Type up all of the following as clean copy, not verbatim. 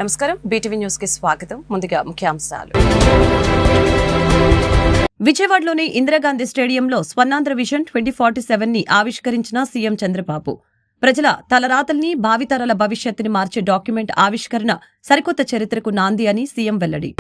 నమస్కారం, BTV news కి స్వాగతం. ముందుగా ముఖ్యాంశాలు. విజయవాడలోని ఇందిరాగాంధీ స్టేడియంలో స్వర్ణాంధ్ర విజన్ 2047 ని ఆవిష్కరించిన సీఎం చంద్రబాబు. ప్రజల తలరాతల్ని, భావితరాల భవిష్యత్తుని మార్చే డాక్యుమెంట్ ఆవిష్కరణ సరికొత్త చరిత్రకు నాంది అని సీఎం వెల్లడి.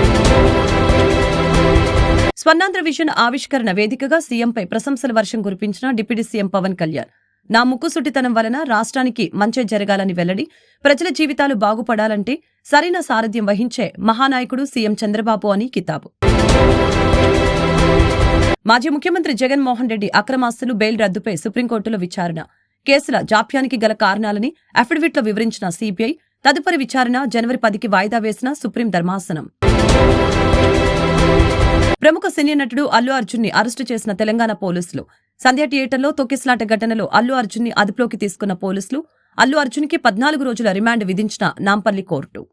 స్వర్ణాంధ్ర విజన్ ఆవిష్కరణ వేదికగా సీఎంపై ప్రశంసల వర్షం కురిపించిన డిప్యూటీ సీఎం పవన్ కళ్యాణ్. నా ముక్కుసుటితనం వలన రాష్ట్రానికి మంచే జరగాలని వెల్లడి. ప్రజల జీవితాలు బాగుపడాలంటే సరైన సారథ్యం వహించే మహానాయకుడు సీఎం చంద్రబాబు అని కితాబు. మాజీ ముఖ్యమంత్రి జగన్మోహన్ రెడ్డి అక్రమాస్తులు, బెయిల్ రద్దుపై సుప్రీంకోర్టులో విచారణ. కేసుల జాప్యానికి గల కారణాలని అఫిడవిట్లో వివరించిన సీబీఐ. తదుపరి విచారణ జనవరి 10కి వాయిదా వేసిన సుప్రీం ధర్మాసనం. ప్రముఖ సినీ నటుడు అల్లు అర్జున్ ని అరెస్టు చేసిన తెలంగాణ పోలీసులు. సంధ్య థియేటర్లో తొక్కిసలాట ఘటనలో అల్లు అర్జున్ ని అదుపులోకి తీసుకున్న పోలీసులు. అల్లు అర్జున్ కి 14 రోజుల రిమాండ్ విధించిన నాంపల్లి కోర్టు.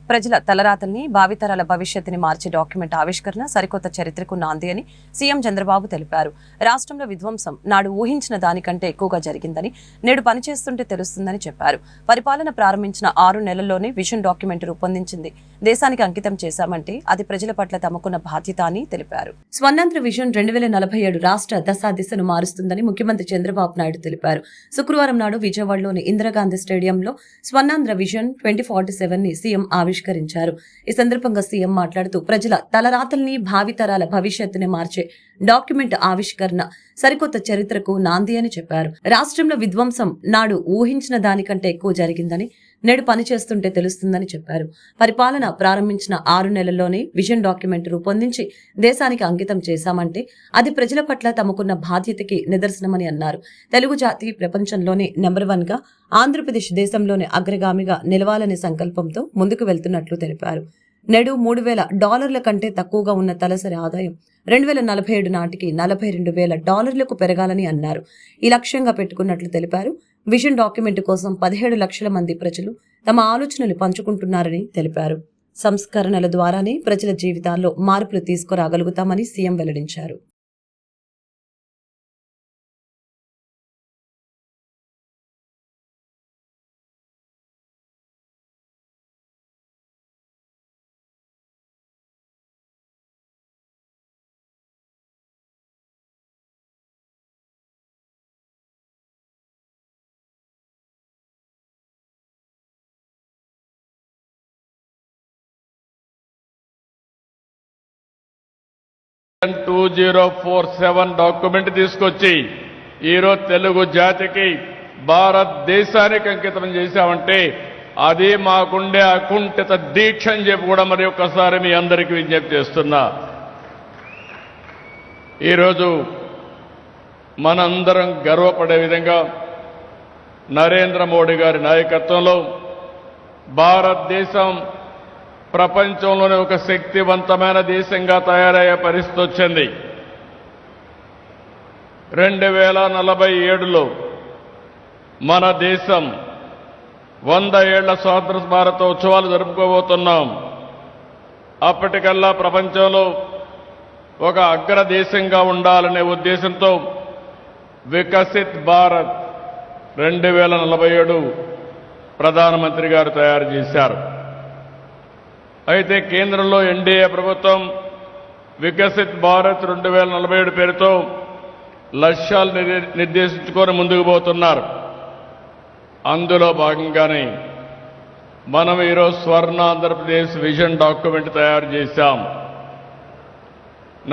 ప్రజల తలరాతల్ని, భావితరాల భవిష్యత్తుని మార్చే డాక్యుమెంట్ ఆవిష్కరణ సరికొత్త చరిత్రకు నాంది అని సీఎం చంద్రబాబు తెలిపారు. రాష్ట్రంలో విధ్వంసం నాడు ఊహించిన దానికంటే ఎక్కువగా జరిగిందని, నేడు పనిచేస్తుంటే తెలుస్తుందని చెప్పారు. పరిపాలన ప్రారంభించిన 6 నెలల్లోనే విజన్ డాక్యుమెంట్ రూపొందించింది. దేశానికి అంకితం చేశామంటే అది ప్రజల పట్ల తమకున్న బాధ్యత అని తెలిపారు. స్వర్ణాంధ్ర విజన్ 2047 రాష్ట్ర దశాదిశను మారుస్తుందని ముఖ్యమంత్రి చంద్రబాబు నాయుడు తెలిపారు. శుక్రవారం నాడు విజయవాడలోని ఇందిరాగాంధీ స్టేడియంలో స్వర్ణాంధ్ర విజన్ 2047 ని సీఎం ఆవిష్కరించారు. ఈ సందర్భంగా సీఎం మాట్లాడుతూ ప్రజల తలరాతల్ని, భావితరాల భవిష్యత్తుని మార్చే డాక్యుమెంట్ ఆవిష్కరణ సరికొత్త చరిత్రకు నాంది అని చెప్పారు. రాష్ట్రంలో విధ్వంసం నాడు ఊహించిన దానికంటే ఎక్కువ జరిగిందని, నేడు పనిచేస్తుంటే తెలుస్తుందని చెప్పారు. పరిపాలన ప్రారంభించిన 6 నెలల్లోనే విజన్ డాక్యుమెంట్ రూపొందించి దేశానికి అంకితం చేశామంటే అది ప్రజల పట్ల తమకున్న బాధ్యతకి నిదర్శనమని అన్నారు. తెలుగు జాతి ప్రపంచంలోనే నెంబర్ 1 గా, ఆంధ్రప్రదేశ్ దేశంలోనే అగ్రగామిగా నిలవాలనే సంకల్పంతో ముందుకు వెళ్తున్నట్లు తెలిపారు. నేడు $3,000 కంటే తక్కువగా ఉన్న తలసరి ఆదాయం 2047 నాటికి $42,000 పెరగాలని అన్నారు. ఈ లక్ష్యంగా పెట్టుకున్నట్లు తెలిపారు. విజన్ డాక్యుమెంట్ కోసం 17 లక్షల మంది ప్రజలు తమ ఆలోచనలు పంచుకుంటున్నారని తెలిపారు. సంస్కరణల ద్వారానే ప్రజల జీవితాల్లో మార్పులు తీసుకురాగలుగుతామని సీఎం వెల్లడించారు. విజన్ 2047 డాక్యుమెంట్ తీసుకొచ్చి ఈరోజు తెలుగు జాతికి, భారతదేశానికి అంకితం చేశామంటే అది మాకుండే అకుంఠిత దీక్ష అని చెప్పి కూడా మరి ఒక్కసారి మీ అందరికీ విజ్ఞప్తి చేస్తున్నా. ఈరోజు మనందరం గర్వపడే విధంగా నరేంద్ర మోడీ గారి నాయకత్వంలో భారతదేశం ప్రపంచంలోనే ఒక శక్తివంతమైన దేశంగా తయారయ్యే పరిస్థితి వచ్చింది. 2047లో మన దేశం 100 ఏళ్ల స్వాతంత్ర భారతోత్సవాలు జరుపుకోబోతున్నాం. అప్పటికల్లా ప్రపంచంలో ఒక అగ్రదేశంగా ఉండాలనే ఉద్దేశంతో వికసిత్ భారత్ 2047 ప్రధానమంత్రి గారు తయారు చేశారు. అయితే కేంద్రంలో ఎన్డీఏ ప్రభుత్వం వికసిత్ భారత్ 2047 పేరుతో లక్ష్యాలు నిర్దేశించుకొని ముందుకు పోతున్నారు. అందులో భాగంగానే మనం ఈరోజు స్వర్ణ ఆంధ్రప్రదేశ్ విజన్ డాక్యుమెంట్ తయారు చేశాం.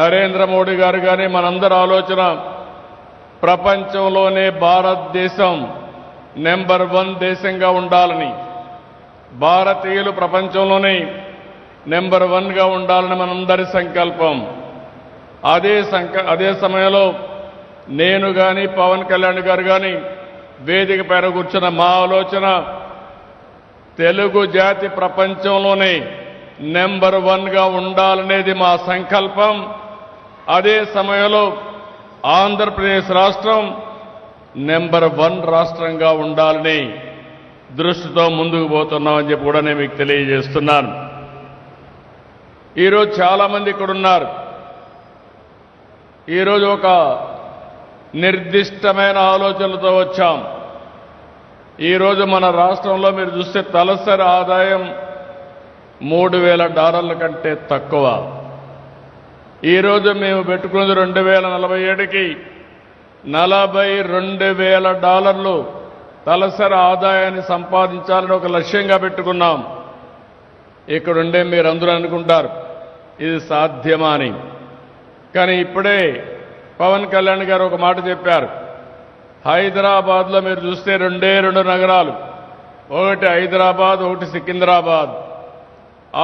నరేంద్ర మోడీ గారు కానీ మనందరి ఆలోచన ప్రపంచంలోనే భారతదేశం నెంబర్ 1 దేశంగా ఉండాలని, భారతీయులు ప్రపంచంలోనే నెంబర్ 1గా ఉండాలని మనందరి సంకల్పం. అదే సమయంలో నేను కానీ, పవన్ కళ్యాణ్ గారు కానీ వేదిక పైన కూర్చున్న మా ఆలోచన తెలుగు జాతి ప్రపంచంలోనే నెంబర్ 1గా ఉండాలనేది మా సంకల్పం. అదే సమయంలో ఆంధ్రప్రదేశ్ రాష్ట్రం నెంబర్ 1 రాష్ట్రంగా ఉండాలని దృష్టితో ముందుకు పోతున్నామని చెప్పి కూడా నేను మీకు తెలియజేస్తున్నాను. ఈరోజు చాలామంది ఇక్కడ ఉన్నారు. ఈరోజు ఒక నిర్దిష్టమైన ఆలోచనలతో వచ్చాం. ఈరోజు మన రాష్ట్రంలో మీరు చూస్తే తలసరి ఆదాయం $3,000 కంటే తక్కువ. ఈరోజు మేము పెట్టుకున్నది 2047కి $42,000 తలసరి ఆదాయాన్ని సంపాదించాలని ఒక లక్ష్యంగా పెట్టుకున్నాం. ఇక్కడుండే మీరందరూ అనుకుంటారు ఇది సాధ్యమా అని. కానీ ఇప్పుడే పవన్ కళ్యాణ్ గారు ఒక మాట చెప్పారు. హైదరాబాద్లో మీరు చూస్తే రెండు నగరాలు, ఒకటి హైదరాబాద్, ఒకటి సికింద్రాబాద్.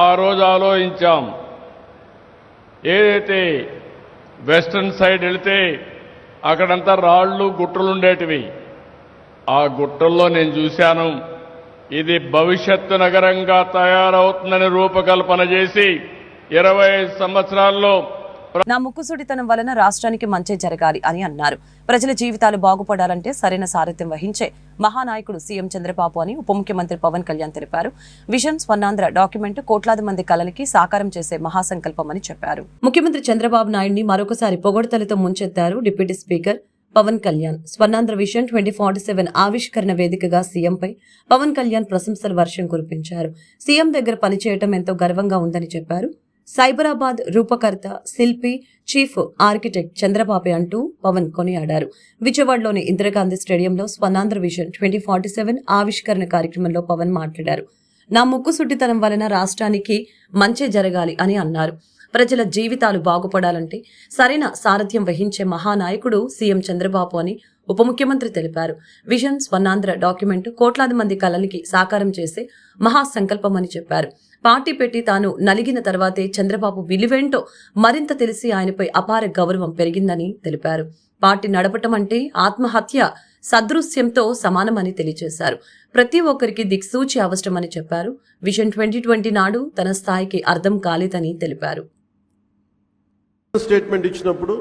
ఆ రోజు ఆలోచించాం, ఏదైతే వెస్టర్న్ సైడ్ వెళితే అక్కడంతా రాళ్ళు గుట్టలు ఉండేటివి. ఆ గుట్టల్లో నేను చూశాను, ఇది భవిష్యత్తు నగరంగా తయారవుతుందని రూపకల్పన చేసి 25 సంవత్సరాల్లో నా ముక్కుసూటితనం వలన రాష్ట్రానికి మంచి జరగాలి అని అన్నారు. ప్రజల జీవితాలు బాగుపడాలంటే సరైన సారథ్యం వహించే మహానాయకుడు సీఎం చంద్రబాబు అని ఉప ముఖ్యమంత్రి పవన్ కళ్యాణ్ తెలిపారు. విజన్ స్వర్ణాంధ్ర డాక్యుమెంట్ కోట్లాది మంది కలలకి సాకారం చేసే మహాసంకల్పమని చెప్పారు. ముఖ్యమంత్రి చంద్రబాబు నాయుడిని మరొకసారి పొగడ్తలతో ముంచెత్తారు deputy speaker Pawan Kalyan. Swarnandhra vision 2047 ఆవిష్కరణ వేదికగా సీఎంపై పవన్ కళ్యాణ్ ప్రశంసల వర్షం కురిపించారు. సీఎం దగ్గర పనిచేయటం ఎంతో గర్వంగా ఉందని చెప్పారు. సైబరాబాద్ రూపకర్త, శిల్పి, చీఫ్ ఆర్కిటెక్ట్ చంద్రబాబు అంటూ పవన్ కొనియాడారు. విజయవాడలోని ఇందిరాగాంధీ స్టేడియంలో స్వర్ణాంధ్ర విజన్ 2047 ఆవిష్కరణ కార్యక్రమంలో పవన్ మాట్లాడారు. నా ముక్కుసూటితనం వలన రాష్ట్రానికి మంచి జరగాలి అని అన్నారు. ప్రజల జీవితాలు బాగుపడాలంటే సరైన సారథ్యం వహించే మహానాయకుడు సీఎం చంద్రబాబు అని ఉప ముఖ్యమంత్రి తెలిపారు. విజన్ స్వర్ణాంధ్ర డాక్యుమెంట్ కోట్లాది మంది కలలకి సాకారం చేసే మహాసంకల్పమని చెప్పారు. పార్టీ పెట్టి తాను నలిగిన తర్వాతే చంద్రబాబు విలువేంటో మరింత తెలిసి ఆయనపై అపార గౌరవం పెరిగిందని తెలిపారు. పార్టీ నడపటం అంటే ఆత్మహత్య సదృశ్యంతో సమానమని తెలియజేశారు. ప్రతి ఒక్కరికి దిక్సూచి అవసరమని చెప్పారు. విజన్ 2020 నాడు తన స్థాయికి అర్థం కాలేదని తెలిపారు. స్టేట్మెంట్ ఇచ్చినప్పుడు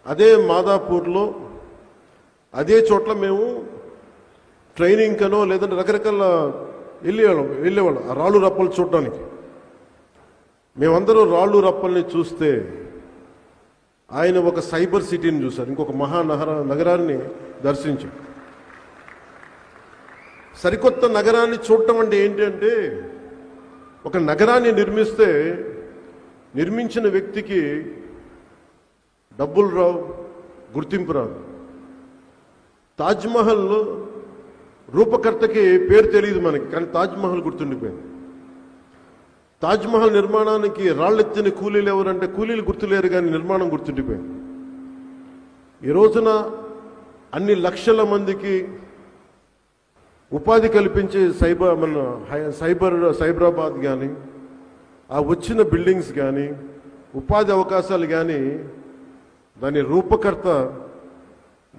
అదే మాదాపూర్లో అదే చోట్ల మేము ట్రైనింగ్ కనో లేదంటే రకరకాల వెళ్ళేవాళ్ళం ఆ రాళ్ళు రప్పలు చూడడానికి. మేమందరూ రాళ్ళు రప్పల్ని చూస్తే ఆయన ఒక సైబర్ సిటీని చూశారు, ఇంకొక నగరాన్ని దర్శించారు. సరికొత్త నగరాన్ని చూడటం అంటే ఏంటంటే, ఒక నగరాన్ని నిర్మించిన వ్యక్తికి డబ్బులు రావు, గుర్తింపు రాదు. తాజ్మహల్లో రూపకర్తకి పేరు తెలియదు మనకి, కానీ తాజ్మహల్ గుర్తుండిపోయింది. తాజ్మహల్ నిర్మాణానికి రాళ్ళెత్తిన కూలీలు ఎవరంటే కూలీలు గుర్తులేరు, కానీ నిర్మాణం గుర్తుండిపోయింది. ఈ రోజున అన్ని లక్షల మందికి ఉపాధి కల్పించే సైబరాబాద్ కానీ, ఆ వచ్చిన బిల్డింగ్స్ కానీ, ఉపాధి అవకాశాలు కానీ, దాని రూపకర్త,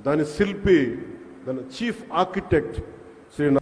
దాని శిల్పి, దాని చీఫ్ ఆర్కిటెక్ట్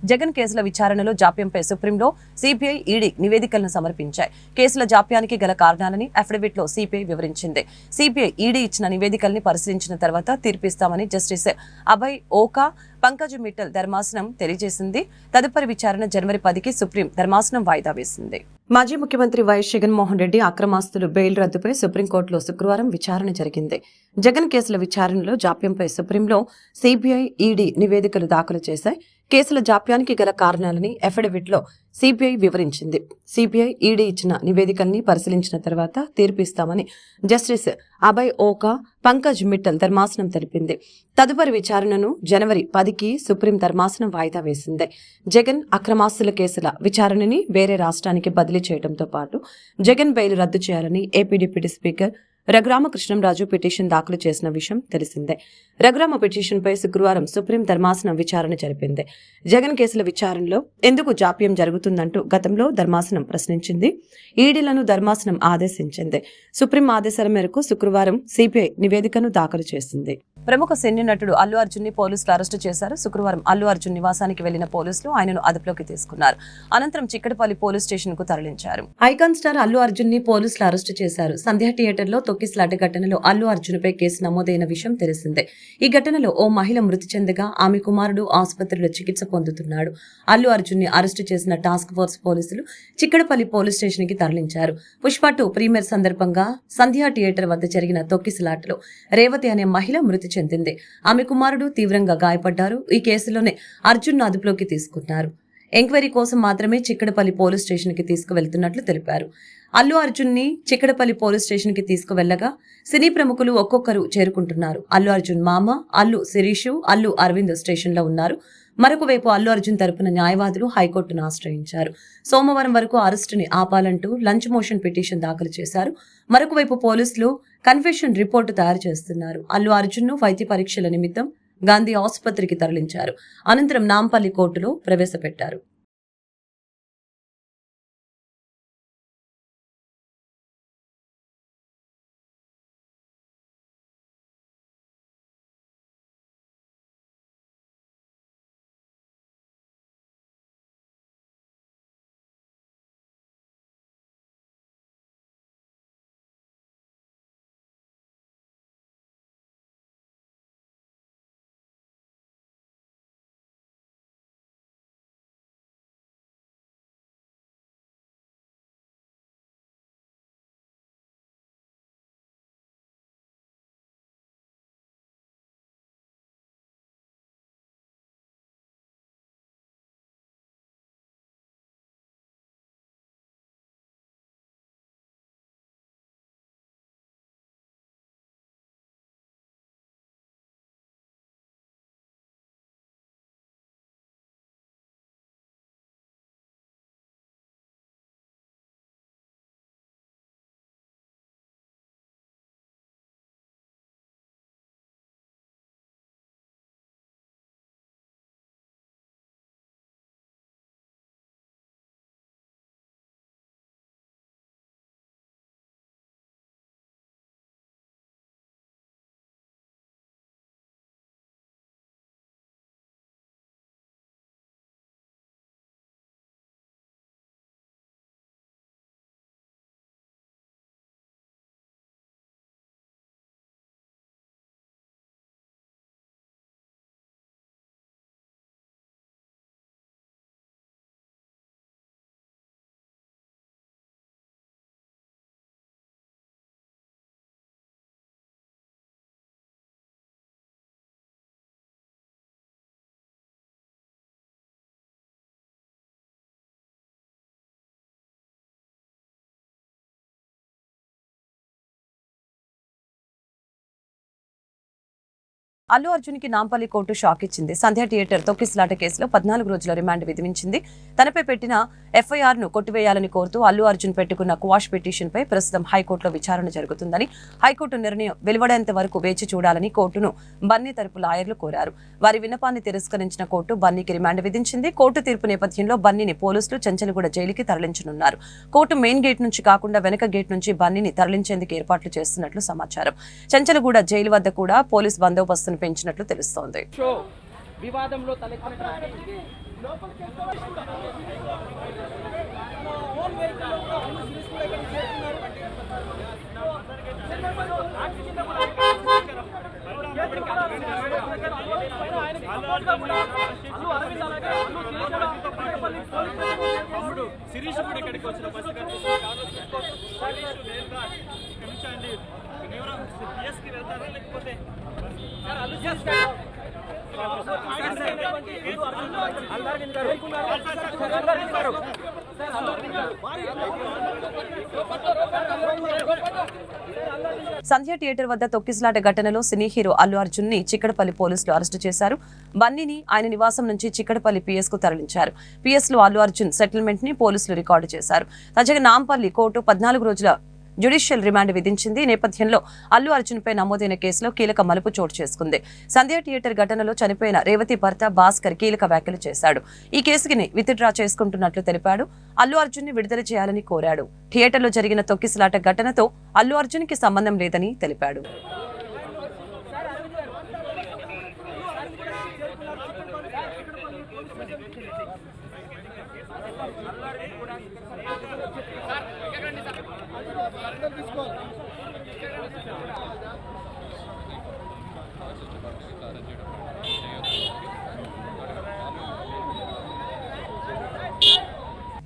జగన్ కేసుల విచారణలో జాప్యంపై సుప్రీంలో సిబిఐ, ఈడీ నివేదికలను సమర్పించాయి. కేసుల జాప్యానికి గల కారణాలని అఫిడవిట్లో సిబిఐ వివరించింది. సిబిఐ, ఈడీ ఇచ్చిన నివేదికల్ని పరిశీలించిన తర్వాత తీర్పిస్తామని జస్టిస్ అభయ్ ఓకా, పంకజ్ మిట్టల్ ధర్మాసనం తెలియజేసింది. తదుపరి విచారణ జనవరి 10కి సుప్రీం ధర్మాసనం వాయిదా వేసింది. మాజీ ముఖ్యమంత్రి వైఎస్ జగన్మోహన్ రెడ్డి అక్రమాస్తులు బెయిల్ రద్దుపై సుప్రీంకోర్టులో శుక్రవారం విచారణ జరిగింది. జగన్ కేసుల విచారణలో జాప్యంపై సుప్రీంలో సిబిఐ, ఈడీ నివేదికలు దాఖలు చేశాయి. కేసుల జాప్యానికి గల కారణాలని అఫిడవిట్లో సిబిఐ వివరించింది. సిబిఐ, ఈడీ ఇచ్చిన నివేదికల్ని పరిశీలించిన తర్వాత తీర్పిస్తామని జస్టిస్ అభయ్ ఓకా, పంకజ్ మిట్టల్ ధర్మాసనం తెలిపింది. తదుపరి విచారణను జనవరి 10కి సుప్రీం ధర్మాసనం వాయిదా వేసింది. జగన్ అక్రమాస్తుల కేసుల విచారణని వేరే రాష్ట్రానికి బదిలీ చేయడంతో పాటు జగన్ బెయిల్ రద్దు చేయాలని AP deputy speaker Raghurama Krishnam Raju petition దాఖలు చేసిన విషయం తెలిసిందే. రఘురామ పిటిషన్పై శుక్రవారం సుప్రీం ధర్మాసనం విచారణ జరిపింది. జగన్ కేసుల విచారణలో ఎందుకు జాప్యం జరుగుతుందంటూ గతంలో ధర్మాసనం ప్రశ్నించింది. ఈడీలను ధర్మాసనం ఆదేశించింది. సుప్రీం ఆదేశాల మేరకు శుక్రవారం సిబిఐ నివేదికను దాఖలు చేసింది. ప్రముఖ సినీ నటుడు అల్లు అర్జున్ ని పోలీసులు అరెస్టు చేశారు. శుక్రవారం అల్లు అర్జున్ నివాసానికి వెళ్లిన పోలీసులు ఆయనను అదుపులోకి తీసుకున్నారు. అనంతరం చిక్కడపల్లి పోలీస్ స్టేషన్ కు తరలించారు. ఐకాన్ స్టార్ అల్లు అర్జున్ ని పోలీసులు అరెస్టు చేశారు. సంధ్య థియేటర్ లో తొక్కిసలాట ఘటనలో అల్లు అర్జున్ పై కేసు నమోదైన విషయం తెలిసిందే. ఈ ఘటనలో ఓ మహిళ మృతి చెందగా ఆమె కుమారుడు ఆసుపత్రిలో చికిత్స పొందుతున్నాడు. అల్లు అర్జున్ ని అరెస్టు చేసిన టాస్క్ ఫోర్స్ పోలీసులు చిక్కడపల్లి పోలీస్ స్టేషన్ కి తరలించారు. పుష్ప 2 ప్రీమియర్ సందర్భంగా సంధ్య థియేటర్ వద్ద జరిగిన తొక్కిసలాటలో రేవతి అనే మహిళ మృతి మృతి చెందింది. ఆమె కుమారుడు తీవ్రంగా గాయపడ్డారు. ఈ కేసులోనే అర్జున్ అదుపులోకి తీసుకున్నారు. ఎంక్వైరీ కోసం మాత్రమే చిక్కడపల్లి పోలీస్ స్టేషన్ కి తీసుకువెళ్తున్నట్లు తెలిపారు. అల్లు అర్జున్ ని చిక్కడపల్లి పోలీస్ స్టేషన్ కి తీసుకువెళ్లగా సినీ ప్రముఖులు ఒక్కొక్కరు చేరుకుంటున్నారు. అల్లు అర్జున్ మామ అల్లు శిరీషు, అల్లు అరవింద్ స్టేషన్ లో ఉన్నారు. మరొక వైపు అల్లు అర్జున్ తరపున న్యాయవాదులు హైకోర్టును ఆశ్రయించారు. సోమవారం వరకు అరెస్టుని ఆపాలంటూ లంచ్ మోషన్ పిటిషన్ దాఖలు చేశారు. మరొక వైపు పోలీసులు కన్ఫెషన్ రిపోర్టు తయారు చేస్తున్నారు. అల్లు అర్జున్ ను వైద్య పరీక్షల నిమిత్తం గాంధీ ఆసుపత్రికి తరలించారు. అనంతరం నాంపల్లి కోర్టులో ప్రవేశపెట్టారు. అల్లు అర్జున్ కి నాంపల్లి కోర్టు షాక్ ఇచ్చింది. సంధ్య థియేటర్ తొక్కిసలాట కేసులో 14 రోజుల రిమాండ్ విధించింది. తనపై పెట్టిన ఎఫ్ఐఆర్ ను కొట్టివేయాలని కోరుతూ అల్లు అర్జున్ పెట్టుకున్న క్వాష్ పిటిషన్ పై ప్రస్తుతం హైకోర్టులో విచారణ జరుగుతుందని, హైకోర్టు నిర్ణయం వెలువడేంత వరకు వేచి చూడాలని కోర్టును బన్నీ తరపు లాయర్లు కోరారు. వారి విన్నపాన్ని తిరస్కరించిన కోర్టు బన్నీకి రిమాండ్ విధించింది. కోర్టు తీర్పు నేపథ్యంలో బన్నీని పోలీసులు చెంచల్గూడ జైలుకి తరలించనున్నారు. కోర్టు మెయిన్ గేట్ నుంచి కాకుండా వెనక గేట్ నుంచి బన్నీని తరలించేందుకు ఏర్పాట్లు చేస్తున్నట్లు సమాచారం. చెంచల్గూడ జైలు వద్ద కూడా పోలీస్ బందోబస్తును పెంచినట్లు తెలుస్తోంది. శిరీష్ కూడా ఇక్కడికి వచ్చిన పిఎస్కి వెళ్తారా లేకపోతే సంధ్య థియేటర్ వద్ద తొక్కిసలాట ఘటనలో సినీ హీరో అల్లు అర్జున్ ని చిక్కడపల్లి పోలీసులు అరెస్టు చేశారు. బన్నీని ఆయన నివాసం నుంచి చిక్కడపల్లి పిఎస్ కు తరలించారు. పిఎస్ లో అల్లు అర్జున్ సెటిల్మెంట్ ని పోలీసులు రికార్డు చేశారు. తాజాగా నాంపల్లి కోర్టు 14 రోజుల జ్యుడిషియల్ రిమాండ్ విధించింది. నేపథ్యంలో అల్లు అర్జున్ పై నమోదైన కేసులో కీలక మలుపు చోటు చేసుకుంది. సంధ్య థియేటర్ ఘటనలో చనిపోయిన రేవతి భర్త భాస్కర్ కీలక వ్యాఖ్యలు చేశాడు. ఈ కేసుని విత్డ్రా చేసుకుంటున్నట్లు తెలిపాడు. అల్లు అర్జున్ ని విడుదల చేయాలని కోరాడు. థియేటర్లో జరిగిన తొక్కిసలాట ఘటనతో అల్లు అర్జున్ కి సంబంధం లేదని తెలిపాడు.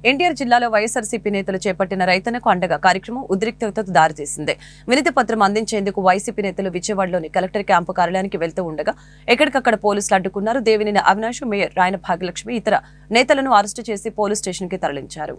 ఎన్టీఆర్ జిల్లాలో వైఎస్ఆర్సీపీ నేతలు చేపట్టిన రైతన్నకు అండగా కార్యక్రమం ఉద్రిక్తతకు దారితీసింది. వినతి పత్రం అందించేందుకు వైసీపీ నేతలు విజయవాడలోని కలెక్టర్ క్యాంపు కార్యాలయానికి వెళ్తూ ఉండగా ఎక్కడికక్కడ పోలీసులు అడ్డుకున్నారు. దేవినేని అవినాష్, మేయర్ రాయన భాగ్యలక్ష్మి ఇతర నేతలను అరెస్టు చేసి పోలీస్ స్టేషన్ కి తరలించారు.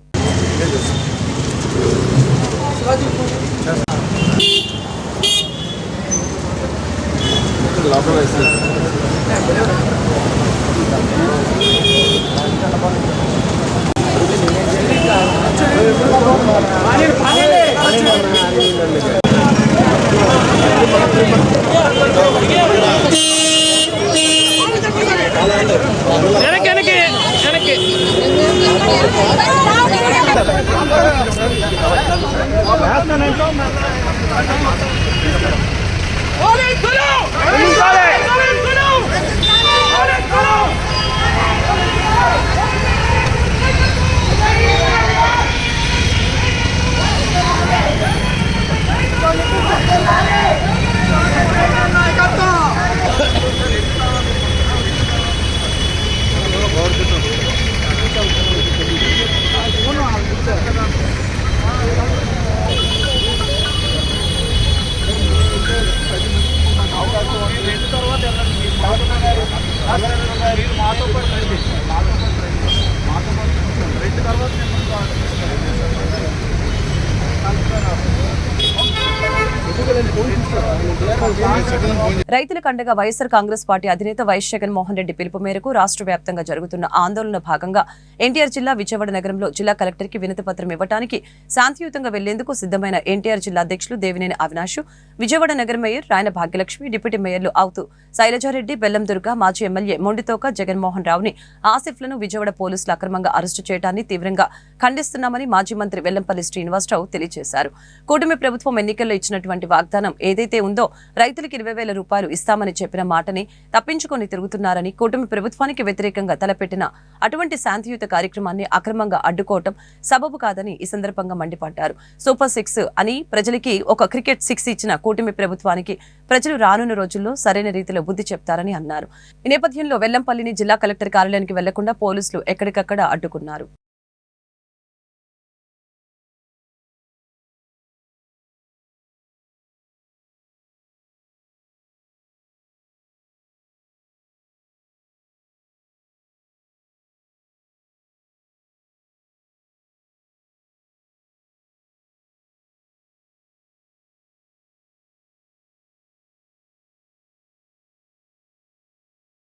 రైతులకు అండగా వైఎస్ఆర్ కాంగ్రెస్ పార్టీ అధినేత వైఎస్ జగన్మోహన్ రెడ్డి పిలుపు మేరకు రాష్ట్ర వ్యాప్తంగా జరుగుతున్న ఆందోళన భాగంగా ఎన్టీఆర్ జిల్లా విజయవాడ నగరంలో జిల్లా కలెక్టర్ కి వినతి పత్రం ఇవ్వడానికి శాంతియుతంగా వెళ్లేందుకు సిద్దమైన ఎన్టీఆర్ జిల్లా అధ్యక్షులు దేవినేని అవినాష్, విజయవాడ నగర మేయర్ రాయన భాగ్యలక్ష్మి, డిప్యూటీ మేయర్లు అవుతూ శైలజారెడ్డి, బెల్లం దుర్గ, మాజీ ఎమ్మెల్యే మొండితోక జగన్మోహన్ రావుని, ఆసిఫ్లను విజయవాడ పోలీసులు అక్రమంగా అరెస్టు చేయడాన్ని తీవ్రంగా ఖండిస్తున్నామని మాజీ మంత్రి వెల్లంపల్లి శ్రీనివాసరావు తెలియజేశారు. కూటమి ప్రభుత్వం ఎన్నికల్లో ఇచ్చినటువంటి వాగ్దానం ఏదైతే ఉందో రైతులకు 20,000 రూపాయలు ఇస్తామని చెప్పిన మాటని తప్పించుకొని తిరుగుతున్నారని, కూటమి ప్రభుత్వానికి వ్యతిరేకంగా తలపెట్టిన అటువంటి శాంతియుత కార్యక్రమాన్ని అక్రమంగా అడ్డుకోవటం సబబు కాదని ఈ సందర్భంగా మండిపడ్డారు. సూపర్ 6 అని ప్రజలకి ఒక క్రికెట్ 6 ఇచ్చిన కూటమి ప్రభుత్వానికి ప్రజలు రానున్న రోజుల్లో సరైన రీతిలో బుద్ధి చెప్తారని అన్నారు. ఈ నేపథ్యంలో వెల్లంపల్లిని జిల్లా కలెక్టర్ కార్యాలయానికి వెళ్లకుండా పోలీసులు ఎక్కడికక్కడ అడ్డుకున్నారు.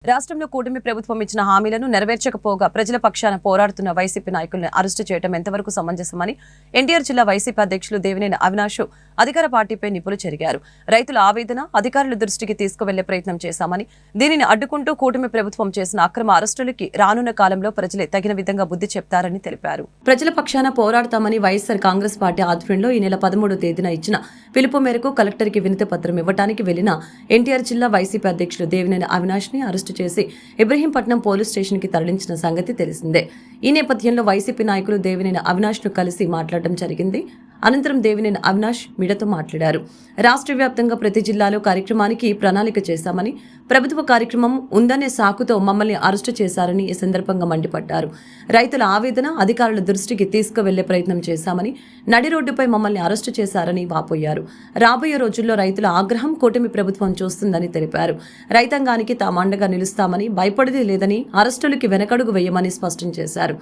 రాష్ట్రంలో కూటమి ప్రభుత్వం ఇచ్చిన హామీలను నెరవేర్చకపోగా ప్రజల పక్షాన పోరాడుతున్న వైసీపీ నాయకులను అరెస్టు చేయడం ఎంతవరకు సమంజసమని ఎన్టీఆర్ జిల్లా వైసీపీ అధ్యక్షులు దేవినేని అవినాష్ అధికార పార్టీపై నిప్పులు చెరిగారు. రైతుల ఆవేదన అధికారుల దృష్టికి తీసుకువెళ్లే ప్రయత్నం చేశామని, దీనిని అడ్డుకుంటూ కూటమి ప్రభుత్వం చేసిన అక్రమ అరెస్టులకి రానున్న కాలంలో ప్రజలే తగిన విధంగా బుద్ధి చెప్తారని తెలిపారు. ప్రజల పక్షాన పోరాడతామని వైఎస్ఆర్ కాంగ్రెస్ పార్టీ ఆధ్వర్యంలో ఈ నెల 13వ తేదీన ఇచ్చిన పిలుపు మేరకు కలెక్టర్ కి వినతి పత్రం ఇవ్వడానికి వెళ్లిన ఎన్టీఆర్ జిల్లా వైసీపీ అధ్యక్షులు దేవినేని అవినాష్ ని అరెస్టు చేసి ఇబ్రహీంపట్నం పోలీస్ స్టేషన్ కి తరలించిన సంగతి తెలిసిందే. ఈ నేపథ్యంలో వైసీపీ నాయకులు దేవినేని అవినాష్ ను కలిసి మాట్లాడడం జరిగింది. అనంతరం దేవినేని అవినాష్ మీడియాతో మాట్లాడారు. రాష్ట్ర వ్యాప్తంగా ప్రతి జిల్లాలో కార్యక్రమానికి ప్రణాళిక చేశామని, ప్రభుత్వ కార్యక్రమం ఉందనే సాకుతో మమ్మల్ని అరెస్టు చేశారని ఈ సందర్భంగా మండిపడ్డారు. రైతుల ఆవేదన అధికారుల దృష్టికి తీసుకువెళ్లే ప్రయత్నం చేశామని, నడి రోడ్డుపై మమ్మల్ని అరెస్టు చేశారని వాపోయారు. రాబోయే రోజుల్లో రైతుల ఆగ్రహం కూటమి ప్రభుత్వం చూస్తుందని తెలిపారు. రైతాంగానికి తాము అండగా నిలుస్తామని, భయపడేది లేదని, అరెస్టులకి వెనకడుగు వేయమని స్పష్టం చేశారు.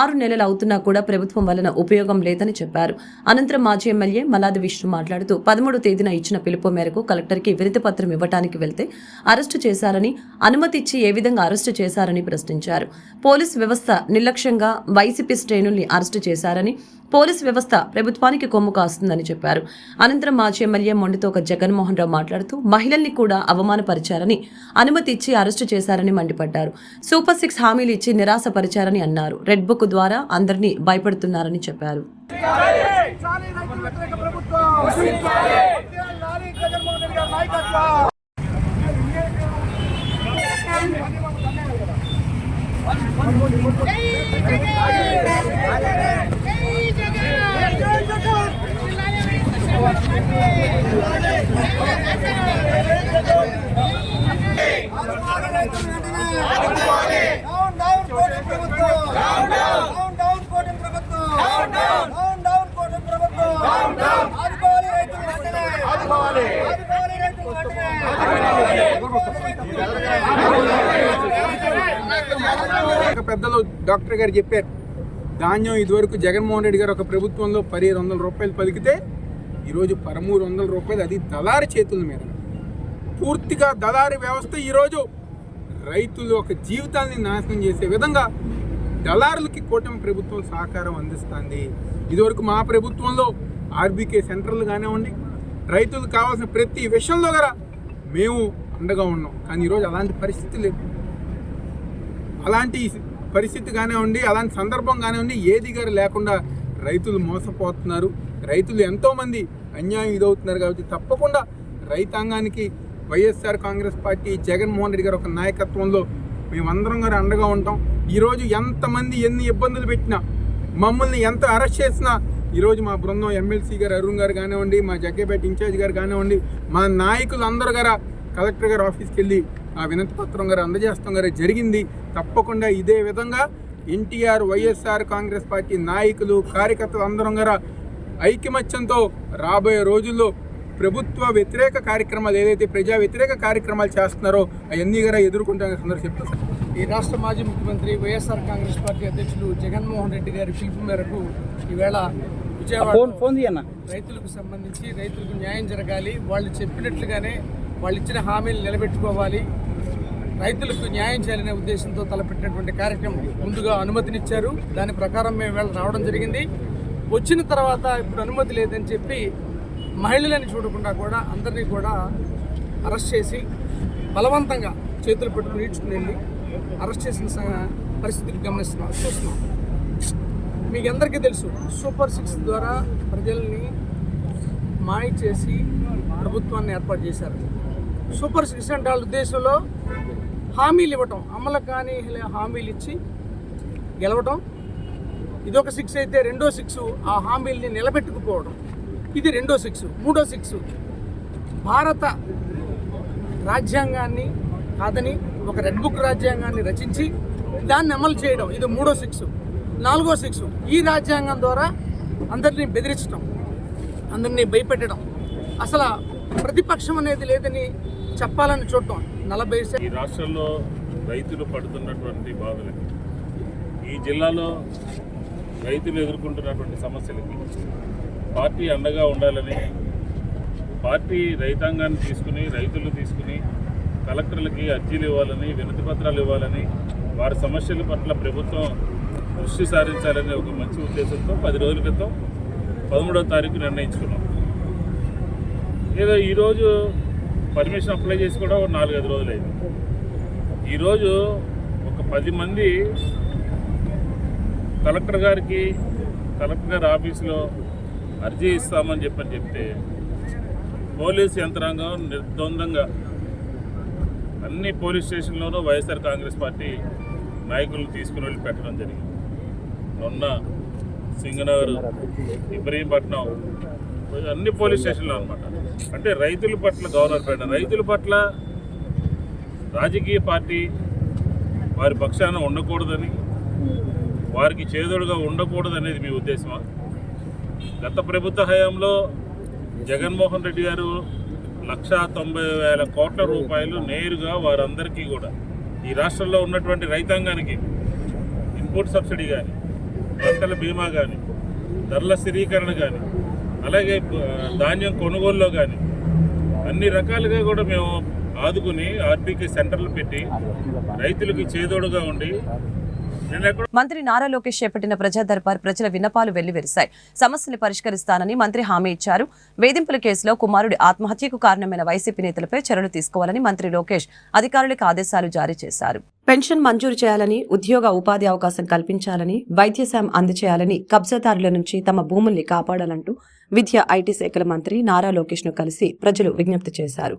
6 నెలలు అవుతున్నా కూడా ప్రభుత్వం వలన ఉపయోగం లేదని చెప్పారు. అనంతరం మాజీ ఎమ్మెల్యే మల్లాది విష్ణు మాట్లాడుతూ 13వ తేదీన ఇచ్చిన పిలుపు మేరకు కలెక్టర్కి వినతి పత్రం ఇవ్వడానికి వెళ్తే అరెస్టు చేశారని, అనుమతి ఇచ్చి ఏ విధంగా అరెస్టు చేశారని ప్రశ్నించారు. పోలీస్ వ్యవస్థ నిర్లక్ష్యంగా వైసీపీ శ్రేణుల్ని అరెస్టు చేశారని, పోలీస్ వ్యవస్థ ప్రభుత్వానికి కొమ్ము కాస్తుందని చెప్పారు. అనంతరం మాజీ ఎమ్మెల్యే మొండితోక జగన్మోహన్ రావు మాట్లాడుతూ మహిళల్ని కూడా అవమానపరిచారని, అనుమతి ఇచ్చి అరెస్టు చేశారని మండిపడ్డారు. సూపర్ 6 హామీలు ఇచ్చి నిరాశపరిచారని అన్నారు. రెడ్ బుక్ ద్వారా అందరినీ భయపడుతున్నారని చెప్పారు. పెద్దలు డాక్టర్ గారు చెప్పారు, ధాన్యం ఇదివరకు జగన్మోహన్ రెడ్డి గారు ఒక ప్రభుత్వంలో 1,200 రూపాయలు పలికితే ఈరోజు 1,300 రూపాయలు, అది దళారి చేతుల మీద. పూర్తిగా దళారి వ్యవస్థ ఈరోజు రైతులు ఒక జీవితాన్ని నాశనం చేసే విధంగా దళారులకి కూటమి ప్రభుత్వం సహకారం అందిస్తుంది. ఇదివరకు మా ప్రభుత్వంలో ఆర్బీకే సెంటర్లు కానివ్వండి, రైతులకు కావాల్సిన ప్రతి విషయంలో కూడా మేము అండగా ఉన్నాం. కానీ ఈరోజు అలాంటి పరిస్థితి లేదు. అలాంటి పరిస్థితి కానివ్వండి, అలాంటి సందర్భం కానివ్వండి, ఏది గారు లేకుండా రైతులు మోసపోతున్నారు. రైతులు ఎంతోమంది అన్యాయం ఇదవుతున్నారు. కాబట్టి తప్పకుండా రైతాంగానికి వైఎస్ఆర్ కాంగ్రెస్ పార్టీ జగన్మోహన్ రెడ్డి గారు ఒక నాయకత్వంలో మేమందరం గారు అండగా ఉంటాం. ఈరోజు ఎంతమంది ఎన్ని ఇబ్బందులు పెట్టినా, మమ్మల్ని ఎంత అరెస్ట్ చేసినా ఈరోజు మా బృందం ఎమ్మెల్సీ గారు అరుణ్ గారు కానివ్వండి, మా జగ్గేపేట ఇన్ఛార్జ్ గారు కానివ్వండి, మా నాయకులు అందరూ గారు కలెక్టర్ గారు ఆఫీస్కి వెళ్ళి ఆ వినతి పత్రం గారు అందజేస్తాం గారు జరిగింది. తప్పకుండా ఇదే విధంగా ఎన్టీఆర్ వైఎస్ఆర్ కాంగ్రెస్ పార్టీ నాయకులు కార్యకర్తలు అందరం గారు ఐకమత్యంతో రాబోయే రోజుల్లో ప్రభుత్వ వ్యతిరేక కార్యక్రమాలు ఏదైతే ప్రజా వ్యతిరేక కార్యక్రమాలు చేస్తున్నారో అవన్నీ గారు ఎదుర్కొంటామని అందరూ చెప్తారు. ఈ రాష్ట్ర మాజీ ముఖ్యమంత్రి వైఎస్ఆర్ కాంగ్రెస్ పార్టీ అధ్యక్షులు జగన్మోహన్ రెడ్డి గారి పిలుపు మేరకు ఈవేళ విజయవాడ రైతులకు సంబంధించి రైతులకు న్యాయం జరగాలి, వాళ్ళు చెప్పినట్లుగానే వాళ్ళు ఇచ్చిన హామీలు నిలబెట్టుకోవాలి, రైతులకు న్యాయం చేయాలనే ఉద్దేశంతో తలపెట్టినటువంటి కార్యక్రమం ముందుగా అనుమతినిచ్చారు. దాని ప్రకారం మేము వేళ రావడం జరిగింది. వచ్చిన తర్వాత ఇప్పుడు అనుమతి లేదని చెప్పి మహిళలని చూడకుండా కూడా అందరినీ కూడా అరెస్ట్ చేసి బలవంతంగా చేతులు పెట్టుకుని ఈడ్చుకుని వెళ్ళి అరెస్ట్ చేసిన పరిస్థితిని చూస్తున్నాం. మీకు అందరికీ తెలుసు, సూపర్ 6 ద్వారా ప్రజల్ని మాయ చేసి ప్రభుత్వాన్ని ఏర్పాటు చేశారు. సూపర్ 6 అంటే వాళ్ళ ఉద్దేశంలో హామీలు ఇవ్వటం, అమలు కానీ హామీలు ఇచ్చి గెలవటం. ఇదొక 6 అయితే రెండో 6 ఆ హామీల్ని నిలబెట్టుకుపోవడం. ఇది రెండో 6. మూడో 6 భారత రాజ్యాంగాన్ని కాదని ఒక రెడ్ బుక్ రాజ్యాంగాన్ని రచించి దాన్ని అమలు చేయడం. ఇది మూడో 6. నాలుగో 6 ఈ రాజ్యాంగం ద్వారా అందరినీ బెదిరించడం, అందరినీ భయపెట్టడం, అసలు ప్రతిపక్షం అనేది లేదని చెప్పాలని చూడటం. 40 ఈ రాష్ట్రంలో రైతులు పడుతున్నటువంటి బాధలకి, ఈ జిల్లాలో రైతులు ఎదుర్కొంటున్నటువంటి సమస్యలకి పార్టీ అండగా ఉండాలని, పార్టీ రైతాంగాన్ని తీసుకుని రైతులు తీసుకుని కలెక్టర్లకి అర్జీలు ఇవ్వాలని, వినతి పత్రాలు ఇవ్వాలని, వారి సమస్యల పట్ల ప్రభుత్వం దృష్టి సారించాలనే ఒక మంచి ఉద్దేశంతో 10 రోజుల క్రితం 13వ తారీఖు నిర్ణయించుకున్నాం. ఏదో ఈరోజు పర్మిషన్ అప్లై చేసి కూడా 4-5 రోజులైంది. ఈరోజు ఒక 10 మంది కలెక్టర్ గారి ఆఫీసులో అర్జీ ఇస్తామని చెప్తే పోలీస్ యంత్రాంగం నిర్ద్వందంగా అన్ని పోలీస్ స్టేషన్లోనూ వైఎస్ఆర్ కాంగ్రెస్ పార్టీ నాయకులను తీసుకుని వెళ్ళి పెట్టడం జరిగింది. మొన్న సింగనగర్, ఇబ్రహీంపట్నం అన్ని పోలీస్ స్టేషన్లో అనమాట. అంటే రైతుల పట్ల గవర్నర్ రైతుల పట్ల రాజకీయ పార్టీ వారి పక్షాన ఉండకూడదని, వారికి చేదోడుగా ఉండకూడదు అనేది మీ ఉద్దేశమా? గత ప్రభుత్వ హయాంలో జగన్మోహన్ రెడ్డి గారు 1,90,000 కోట్ల రూపాయలు నేరుగా వారందరికీ కూడా ఈ రాష్ట్రంలో ఉన్నటువంటి రైతాంగానికి ఇన్పుట్ సబ్సిడీ కానీ, పంటల బీమా కానీ, ధరల స్థిరీకరణ కానీ, అలాగే ధాన్యం కొనుగోలులో కానీ అన్ని రకాలుగా కూడా మేము ఆదుకుని ఆర్బీకే సెంటర్లు పెట్టి రైతులకు చేదోడుగా ఉండి మంత్రి నారా లోకేష్ చేపట్టిన ప్రజా దర్బార్ ప్రజల విన్నపాలు వెల్లివిరిశాయి. సమస్యలు పరిష్కరిస్తానని మంత్రి హామీ ఇచ్చారు. వేధింపుల కేసులో కుమారుడి ఆత్మహత్యకు కారణమైన వైసీపీ నేతలపై చర్యలు తీసుకోవాలని మంత్రి లోకేష్ అధికారులకు ఆదేశాలు జారీ చేశారు. పెన్షన్ మంజూరు చేయాలని, ఉద్యోగ ఉపాధి అవకాశం కల్పించాలని, వైద్య సాయం అందజేయాలని, కబ్జాదారుల నుంచి తమ భూముల్ని కాపాడాలంటూ విద్యా ఐటీ శాఖల మంత్రి నారా లోకేష్ ను కలిసి ప్రజలు విజ్ఞప్తి చేశారు.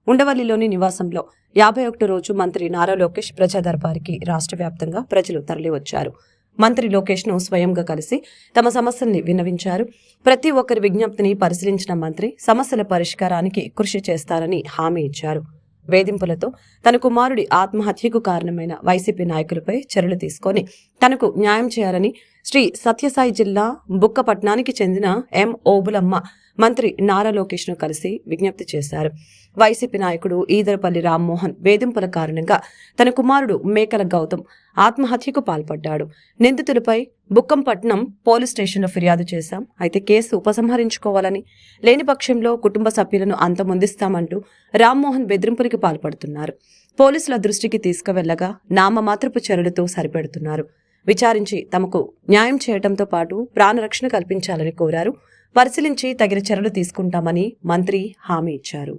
ఉండవల్లిలోని నివాసంలో 51 రోజు మంత్రి నారా లోకేష్ ప్రజా దర్బార్కి రాష్ట్ర వ్యాప్తంగా ప్రజలు తరలివచ్చారు. మంత్రి లోకేష్ ను స్వయంగా కలిసి తమ సమస్యల్ని విన్నవించారు. ప్రతి ఒక్కరి విజ్ఞప్తిని పరిశీలించిన మంత్రి సమస్యల పరిష్కారానికి కృషి చేస్తారని హామీ ఇచ్చారు. వేధింపులతో తన కుమారుడి ఆత్మహత్యకు కారణమైన వైసీపీ నాయకులపై చర్యలు తీసుకొని తనకు న్యాయం చేయాలని, శ్రీ సత్యసాయి జిల్లా బుక్కపట్నానికి చెందిన ఎం ఓబులమ్మ మంత్రి నారా లోకేష్ను కలిసి విజ్ఞప్తి చేశారు. వైసీపీ నాయకుడు ఈదరపల్లి రామ్మోహన్ వేధింపుల కారణంగా తన కుమారుడు మేకల గౌతమ్ ఆత్మహత్యకు పాల్పడ్డాడు. నిందితులపై బుక్కంపట్నం పోలీస్ స్టేషన్లో ఫిర్యాదు చేశాం. అయితే కేసు ఉపసంహరించుకోవాలని, లేని పక్షంలో కుటుంబ సభ్యులను అంతమొందిస్తామంటూ రామ్మోహన్ బెదిరింపులకి పాల్పడుతున్నారు. పోలీసుల దృష్టికి తీసుకువెళ్లగా నామమాత్రపు చర్యలతో సరిపెడుతున్నారు. విచారించి తమకు న్యాయం చేయడంతో పాటు ప్రాణరక్షణ కల్పించాలని కోరారు. పరిశీలించి తగిన చర్యలు తీసుకుంటామని మంత్రి హామీ ఇచ్చారు.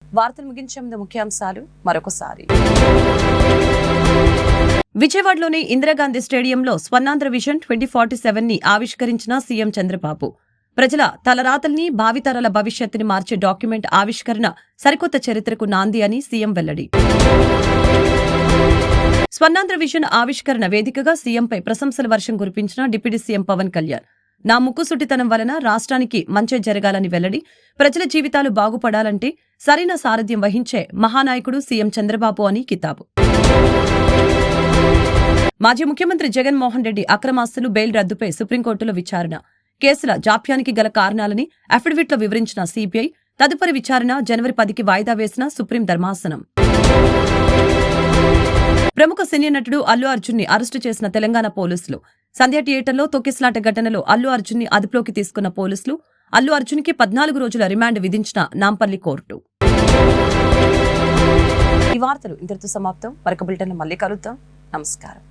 వార్తలు ముగించే ముందు ముఖ్యాంశాలు మరొకసారి. విజయవాడలోని ఇందిరాగాంధీ స్టేడియంలో స్వర్ణాంధ్ర విజన్ 2047ని ఆవిష్కరించిన సీఎం చంద్రబాబు. ప్రజల తలరాతల్ని, భావితరాల భవిష్యత్తుని మార్చే డాక్యుమెంట్ ఆవిష్కరణ సరికొత్త చరిత్రకు నాంది అని సీఎం వెల్లడి. స్వర్ణాంధ్ర విజన్ ఆవిష్కరణ వేదికగా సీఎంపై ప్రశంసల వర్షం కురిపించిన డిప్యూటీ సీఎం పవన్ కళ్యాణ్. నా ముక్కుసుటితనం వలన రాష్ట్రానికి మంచి జరగాలని వెల్లడి. ప్రజల జీవితాలు బాగుపడాలంటే సరైన సారథ్యం వహించే మహానాయకుడు సీఎం చంద్రబాబు అని కితాబు. మాజీ ముఖ్యమంత్రి జగన్మోహన్ రెడ్డి అక్రమాస్తులు, బెయిల్ రద్దుపై సుప్రీంకోర్టులో విచారణ. కేసుల జాప్యానికి గల కారణాలని అఫిడవిట్లో వివరించిన సీబీఐ. తదుపరి విచారణ జనవరి 10కి వాయిదా వేసిన సుప్రీం ధర్మాసనం. ప్రముఖ సినీ నటుడు అల్లు అర్జున్ ని అరెస్టు చేసిన తెలంగాణ పోలీసులు. సంధ్య థియేటర్లో తొక్కిసలాట ఘటనలో అల్లు అర్జున్ ని అదుపులోకి తీసుకున్న పోలీసులు. అల్లు అర్జున్ కి 14 రోజుల రిమాండ్ విధించిన నాంపల్లి కోర్టు. ఈ వార్తలు ఇంతటితో సమాప్తం. మరొక బులెటిన్లో మళ్ళీ కలుద్దాం. నమస్కారం.